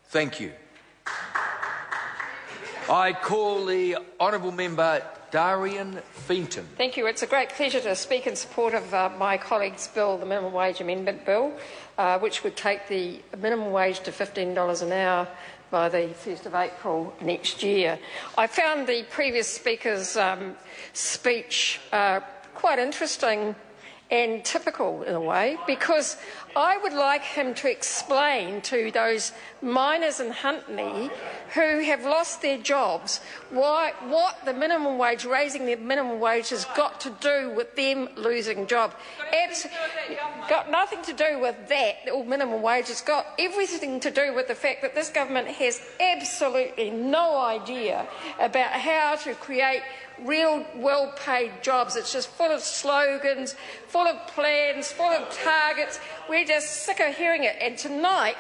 Thank you. I call the honourable member Darian Fenton. Thank you. It's a great pleasure to speak in support of my colleague's bill, the Minimum Wage Amendment Bill, which would take the minimum wage to $15 an hour by the 1st of April next year. I found the previous speaker's speech quite interesting and typical in a way, because I would like him to explain to those miners in Huntly who have lost their jobs what the minimum wage, raising the minimum wage, has got to do with them losing jobs. Got nothing to do with that, or minimum wage. It's got everything to do with the fact that this government has absolutely no idea about how to create real well-paid jobs. It's just full of slogans, full of plans, full of targets. We're just sick of hearing it. And tonight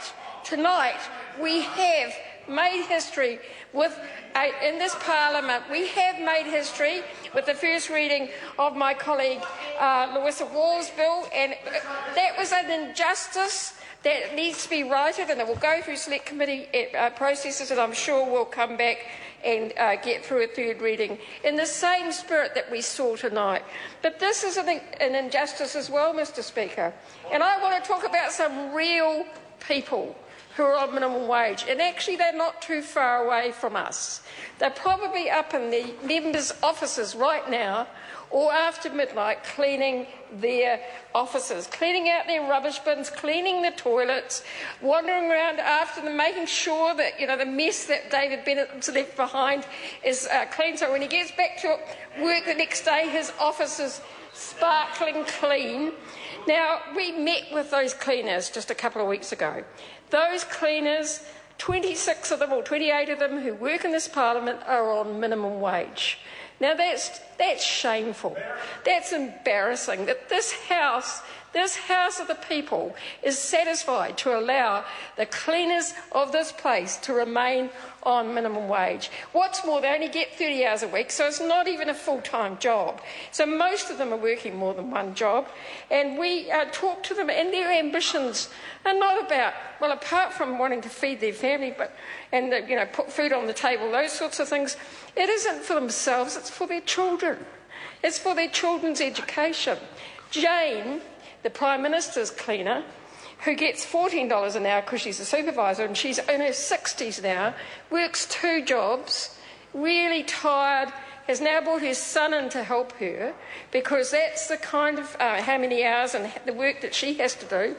we have made history in this Parliament. We have made history with the first reading of my colleague Louisa Wall's bill, and that was an injustice that needs to be righted, and it will go through select committee processes, and I'm sure we'll come back and get through a third reading in the same spirit that we saw tonight. But this is an injustice as well, Mr Speaker. And I want to talk about some real people who are on minimum wage, and actually they're not too far away from us. They're probably up in the members' offices right now, or after midnight, cleaning their offices, cleaning out their rubbish bins, cleaning the toilets, wandering around after them, making sure that the mess that David Bennett's left behind is clean, so when he gets back to work the next day, his office is sparkling clean. Now, we met with those cleaners just a couple of weeks ago. Those cleaners, 26 of them or 28 of them who work in this Parliament, are on minimum wage. Now that's shameful. That's embarrassing that this House of the people is satisfied to allow the cleaners of this place to remain on minimum wage. What's more, they only get 30 hours a week, so it's not even a full-time job. So most of them are working more than one job, and we talk to them, and their ambitions are not about, well, apart from wanting to feed their family and put food on the table, those sorts of things, it isn't for themselves, it's for their children. It's for their children's education. Jane, the Prime Minister's cleaner, who gets $14 an hour because she's a supervisor and she's in her 60s now, works 2 jobs, really tired, has now brought her son in to help her because that's the kind of how many hours and the work that she has to do.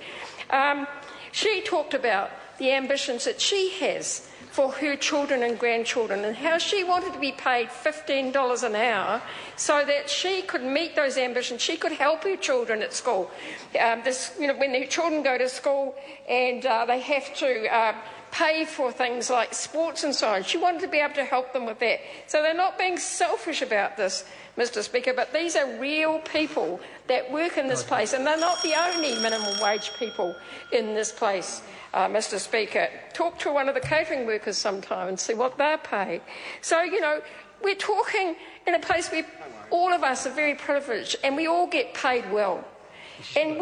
She talked about the ambitions that she has for her children and grandchildren, and how she wanted to be paid $15 an hour so that she could meet those ambitions. She could help her children at school. When their children go to school and they have to pay for things like sports and so on, she wanted to be able to help them with that. So they're not being selfish about this, Mr Speaker, but these are real people that work in this place, and they're not the only minimum wage people in this place. Mr Speaker, talk to one of the catering workers sometime and see what they're paid. So, we're talking in a place where all of us are very privileged and we all get paid well. And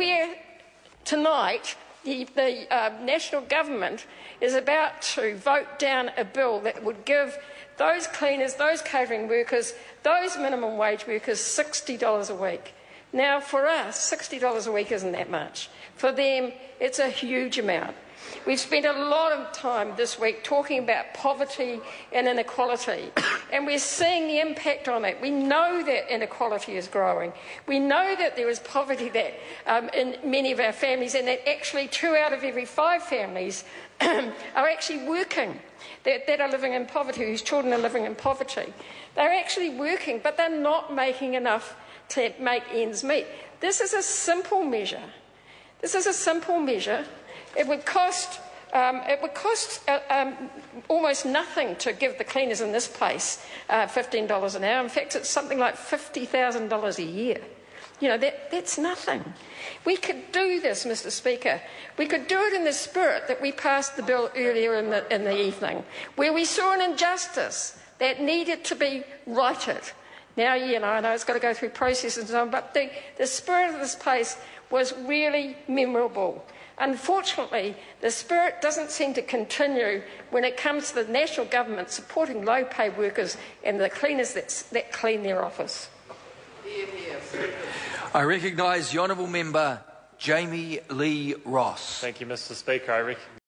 tonight, the national government is about to vote down a bill that would give those cleaners, those catering workers, those minimum wage workers $60 a week. Now, for us, $60 a week isn't that much. For them, it's a huge amount. We've spent a lot of time this week talking about poverty and inequality, and we're seeing the impact on it. We know that inequality is growing. We know that there is poverty in many of our families, and that actually 2 out of every 5 families are actually working, that are living in poverty, whose children are living in poverty. They're actually working, but they're not making enough to make ends meet. This is a simple measure. It would cost almost nothing to give the cleaners in this place $15 an hour. In fact, it's something like $50,000 a year. That's nothing. We could do this, Mr Speaker. We could do it in the spirit that we passed the bill earlier in the evening, where we saw an injustice that needed to be righted. Now, I know it's got to go through processes and so on, but the spirit of this place was really memorable. Unfortunately, the spirit doesn't seem to continue when it comes to the national government supporting low-paid workers and the cleaners that clean their office. I recognise the Honourable Member Jamie Lee Ross. Thank you, Mr. Speaker.